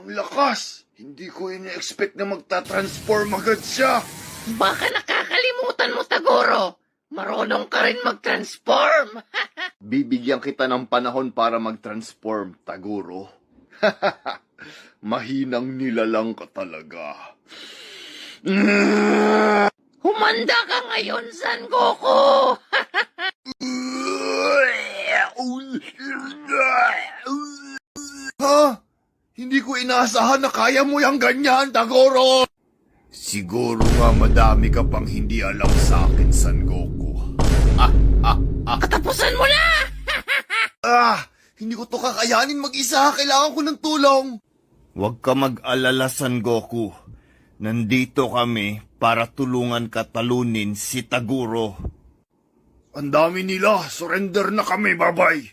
Ang lakas! Hindi ko ina-expect na magta-transform agad siya. Baka nakakalimutan mo, Tagoro. Marunong ka rin mag-transform. Bibigyan kita ng panahon para mag-transform, Taguro. Mahinang nilalang ka talaga. Humanda ka ngayon, Son Goku. Ha? Hindi ko inaasahan na kaya mo yung ganyan, Tagoro! Siguro nga madami ka pang hindi alam sa akin, Son Goku. Katapusan mo na! Hindi ko to kakayanin mag-isa. Kailangan ko ng tulong. Huwag ka mag-alala, Son Goku. Nandito kami para tulungan ka talunin si Taguro. Ang dami nila. Surrender na kami, babay.